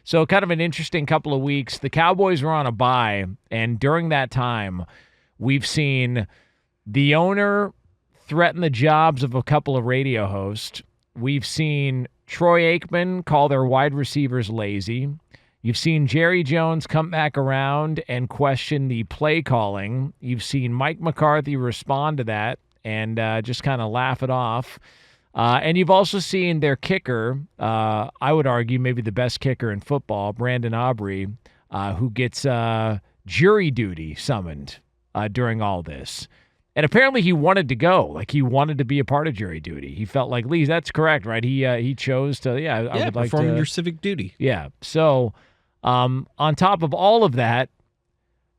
So kind of an interesting couple of weeks. The Cowboys were on a bye, and during that time, we've seen the owner threaten the jobs of a couple of radio hosts. We've seen Troy Aikman call their wide receivers lazy. You've seen Jerry Jones come back around and question the play calling. You've seen Mike McCarthy respond to that and just kind of laugh it off. And you've also seen their kicker, I would argue maybe the best kicker in football, Brandon Aubrey, who gets jury duty summoned during all this. And apparently he wanted to go. Like, he wanted to be a part of jury duty. He felt like, Lee, that's correct, right? He chose to, I would like to. Performing your civic duty. Yeah. So on top of all of that,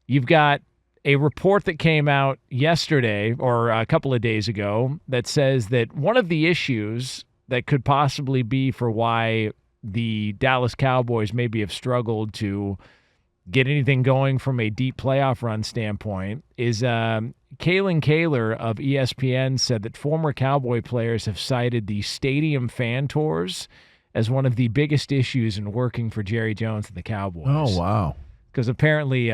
you've got a report that came out yesterday or a couple of days ago that says that one of the issues that could possibly be for why the Dallas Cowboys maybe have struggled to get anything going from a deep playoff run standpoint is Kalen Kaler of ESPN said that former Cowboy players have cited the stadium fan tours as one of the biggest issues in working for Jerry Jones and the Cowboys. Oh, wow. Because apparently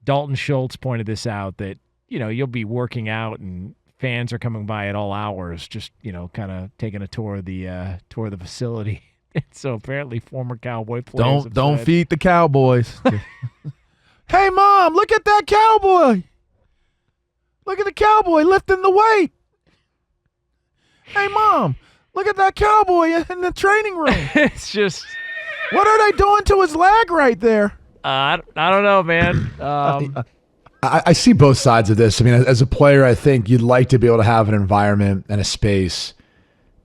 Dalton Schultz pointed this out that, you'll be working out and fans are coming by at all hours, just, kind of taking a tour of the facility. So apparently former Cowboy players don't feed the Cowboys. Hey, Mom, look at that Cowboy. Look at the Cowboy lifting the weight. Hey, Mom, look at that Cowboy in the training room. It's just. What are they doing to his leg right there? I don't know, man. I see both sides of this. I mean, as a player, I think you'd like to be able to have an environment and a space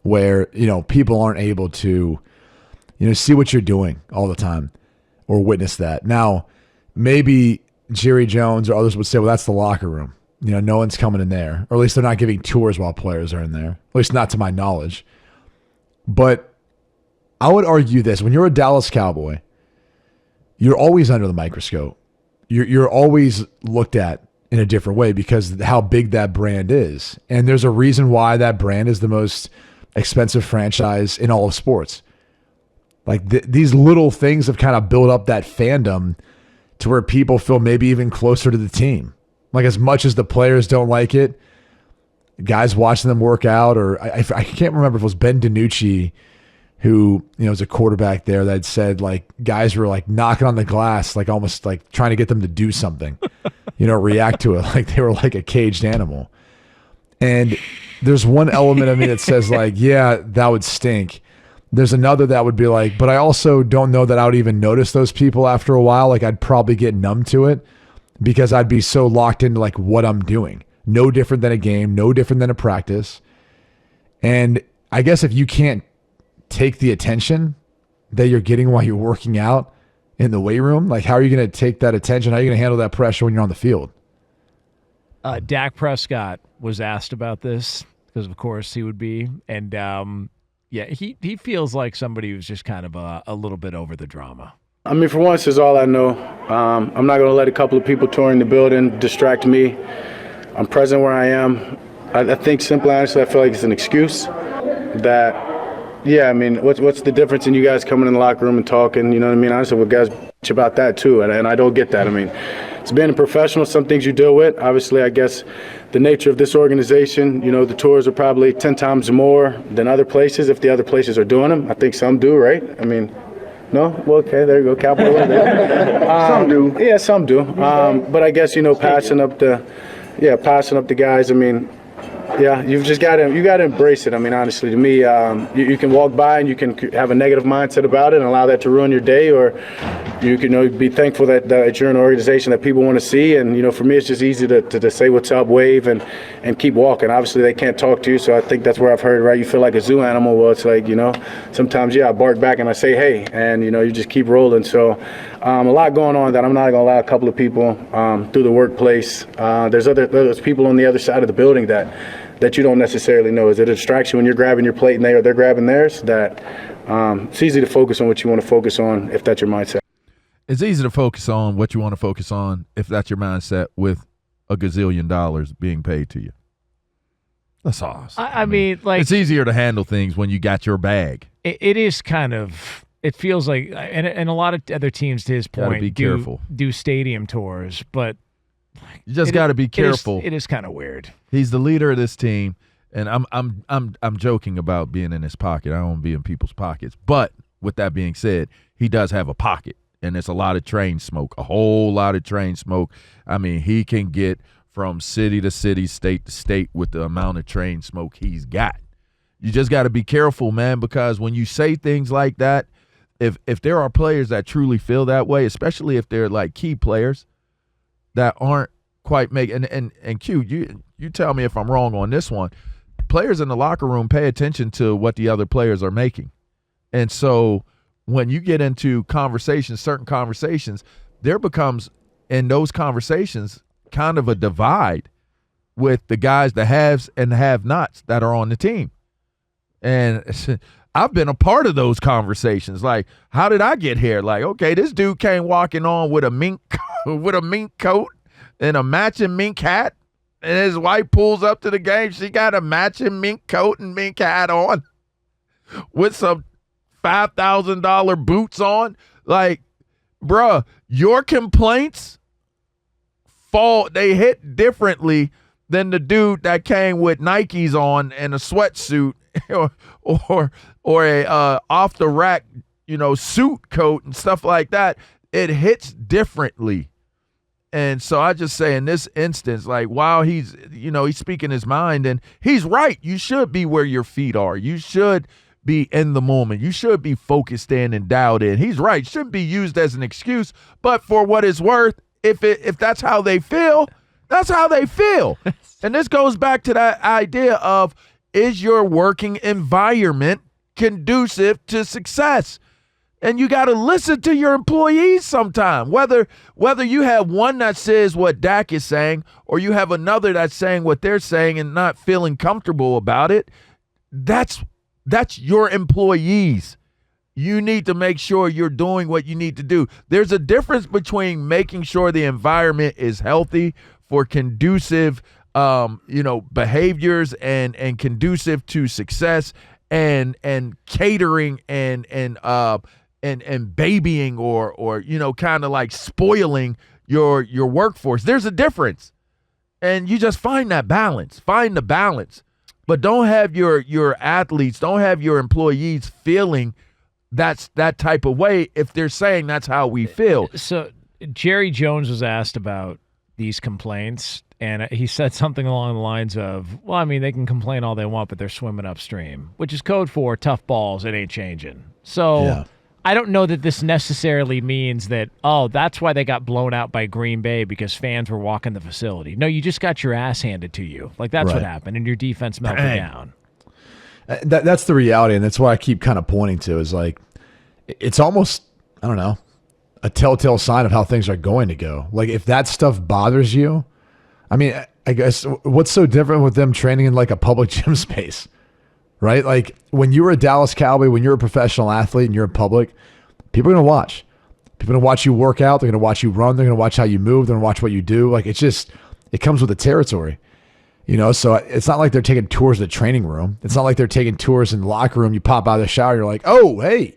where, people aren't able to, see what you're doing all the time or witness that. Now, maybe Jerry Jones or others would say, well, that's the locker room. No one's coming in there. Or at least they're not giving tours while players are in there. At least not to my knowledge. But I would argue this. When you're a Dallas Cowboy, you're always under the microscope. You're always looked at in a different way because of how big that brand is. And there's a reason why that brand is the most expensive franchise in all of sports. Like these little things have kind of built up that fandom to where people feel maybe even closer to the team. Like, as much as the players don't like it, guys watching them work out, or I can't remember if it was Ben DiNucci who, was a quarterback there that said, like, guys were like knocking on the glass, like almost like trying to get them to do something, react to it. Like they were like a caged animal. And there's one element of me that says, like, yeah, that would stink. There's another that would be like, but I also don't know that I would even notice those people after a while. Like, I'd probably get numb to it because I'd be so locked into like what I'm doing. No different than a game, no different than a practice. And I guess if you can't take the attention that you're getting while you're working out in the weight room, like, how are you going to take that attention? How are you going to handle that pressure when you're on the field? Dak Prescott was asked about this because, of course, he would be. And, he feels like somebody who's just kind of a little bit over the drama. I mean, for once, is all I know. I'm not going to let a couple of people touring the building distract me. I'm present where I am. I think, simply, honestly, I feel like it's an excuse that, I mean, what's the difference in you guys coming in the locker room and talking? You know what I mean? Honestly, with guys bitch about that, too, and I don't get that. I mean, it's being a professional, some things you deal with. Obviously, I guess the nature of this organization, the tours are probably 10 times more than other places if the other places are doing them. I think some do, right? I mean, no? Well, okay, there you go, Cowboy. Some do. Yeah, some do. But I guess, passing up the guys, I mean, you've just got to embrace it. I mean, honestly, to me, you can walk by and you can have a negative mindset about it and allow that to ruin your day, or you can be thankful that you're in an organization that people want to see. And, for me, it's just easy to say what's up, wave, and keep walking. Obviously, they can't talk to you, so I think that's where I've heard, right? You feel like a zoo animal. Well, it's like, sometimes, I bark back and I say, hey, and, you just keep rolling. So a lot going on that I'm not going to allow a couple of people through the workplace. There's people on the other side of the building that you don't necessarily know. Is it a distraction when you're grabbing your plate and they're grabbing theirs? That it's easy to focus on what you want to focus on if that's your mindset. It's easy to focus on what you want to focus on if that's your mindset with $1 gazillion being paid to you. That's awesome. I mean, like, it's easier to handle things when you got your bag. It is kind of it feels like, and a lot of other teams, to his point, be careful. do stadium tours, but you just got to be careful. It is kind of weird. He's the leader of this team, and I'm joking about being in his pocket. I don't want to be in people's pockets, but with that being said, he does have a pocket, and it's a lot of train smoke, a whole lot of train smoke. I mean, he can get from city to city, state to state with the amount of train smoke he's got. You just got to be careful, man, because when you say things like that, if there are players that truly feel that way, especially if they're like key players that aren't quite making, and Q, you tell me if I'm wrong on this one. Players in the locker room pay attention to what the other players are making. And so when you get into conversations, certain conversations, there becomes in those conversations kind of a divide with the guys, the haves and the have-nots that are on the team. And I've been a part of those conversations. Like, how did I get here? Like, okay, this dude came walking on with a mink coat and a matching mink hat, and his wife pulls up to the game. She got a matching mink coat and mink hat on with some $5,000 boots on. Like, bruh, your complaints they hit differently than the dude that came with Nikes on and a sweatsuit or a off the rack, suit coat and stuff like that. It hits differently. And so I just say in this instance, like, while he's speaking his mind, and he's right. You should be where your feet are. You should be in the moment. You should be focused in and dialed in. He's right. Shouldn't be used as an excuse. But for what it's worth, if that's how they feel, that's how they feel. And this goes back to that idea of, is your working environment conducive to success? And you got to listen to your employees sometime, whether you have one that says what Dak is saying or you have another that's saying what they're saying and not feeling comfortable about it. That's your employees. You need to make sure you're doing what you need to do. There's a difference between making sure the environment is healthy for conducive behaviors and conducive to success and catering and babying or kind of like spoiling your workforce. There's a difference. And you just find that balance. Find the balance. But don't have your athletes, don't have your employees feeling that's that type of way if they're saying that's how we feel. So Jerry Jones was asked about these complaints, and he said something along the lines of, well, I mean, they can complain all they want, but they're swimming upstream, which is code for tough balls, it ain't changing. So yeah. I don't know that this necessarily means that, that's why they got blown out by Green Bay because fans were walking the facility. No, you just got your ass handed to you. Like, that's what happened, and your defense melted down. That's the reality, and that's why I keep kind of pointing to is like, it's almost, I don't know, a telltale sign of how things are going to go. Like, if that stuff bothers you, I mean, I guess what's so different with them training in like a public gym space, right? Like, when you're a Dallas Cowboy, when you're a professional athlete and you're in public, people are going to watch. People are going to watch you work out. They're going to watch you run. They're going to watch how you move. They're going to watch what you do. Like, it comes with the territory. So it's not like they're taking tours of the training room. It's not like they're taking tours in the locker room. You pop out of the shower, you're like, oh, hey,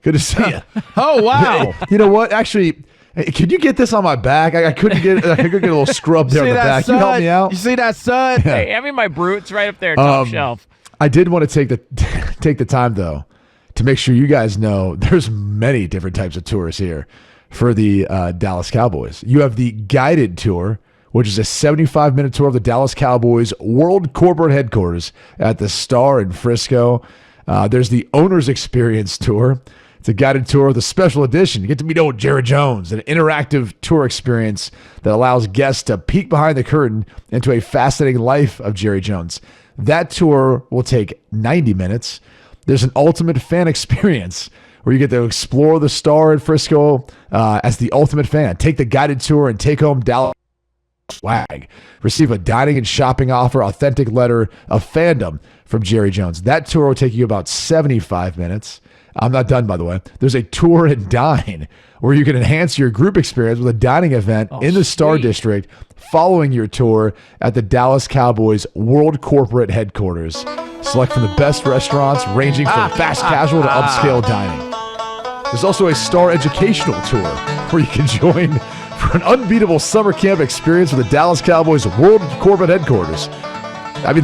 good to see you. Oh, wow. You know what? Actually, could you get this on my back? I could get a little scrub there on the back. Can you help me out? You see that, son? Yeah. Hey, hand me my Brutes right up there, top shelf. I did want to take the time, though, to make sure you guys know there's many different types of tours here for the Dallas Cowboys. You have the guided tour, which is a 75-minute tour of the Dallas Cowboys World Corporate Headquarters at the Star in Frisco. There's the Owner's Experience Tour. It's a guided tour with a special edition. You get to meet old Jerry Jones, an interactive tour experience that allows guests to peek behind the curtain into a fascinating life of Jerry Jones. That tour will take 90 minutes. There's an ultimate fan experience where you get to explore the Star in Frisco as the ultimate fan. Take the guided tour and take home Dallas swag. Receive a dining and shopping offer, authentic letter of fandom from Jerry Jones. That tour will take you about 75 minutes. I'm not done, by the way. There's a tour and dine where you can enhance your group experience with a dining event in the Star District following your tour at the Dallas Cowboys World Corporate Headquarters. Select from the best restaurants ranging from fast casual to upscale dining. There's also a Star Educational Tour where you can join for an unbeatable summer camp experience with the Dallas Cowboys World Corporate Headquarters. I mean,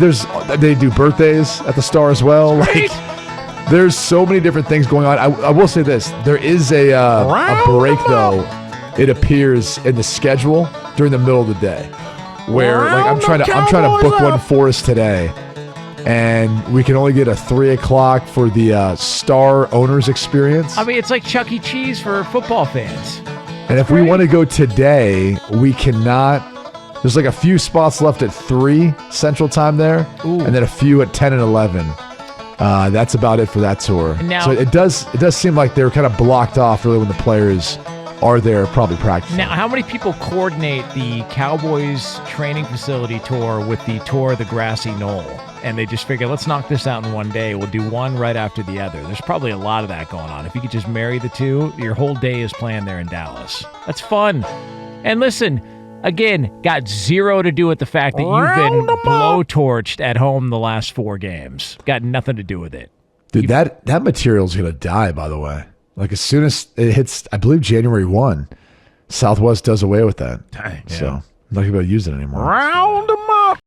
they do birthdays at the Star as well. Like, there's so many different things going on. I will say this: there is a break though. It appears in the schedule during the middle of the day, where like I'm trying to book one for us today, and we can only get a 3 o'clock for the Star Owners Experience. I mean, it's like Chuck E. Cheese for football fans. And if we want to go today, we cannot. There's like a few spots left at 3 Central Time there, and then a few at 10 and 11. That's about it for that tour. Now, so it does seem like they're kind of blocked off really when the players are there probably practicing. Now, how many people coordinate the Cowboys training facility tour with the tour of the grassy knoll? And they just figure, let's knock this out in one day. We'll do one right after the other. There's probably a lot of that going on. If you could just marry the two, your whole day is planned there in Dallas. That's fun. And listen, again, got zero to do with the fact that you've been blowtorched at home the last 4 games. Got nothing to do with it. Dude, that material's going to die, by the way. Like, as soon as it hits, I believe, January 1, Southwest does away with that. Dang. So, I'm not going to be able to use it anymore. Round 'em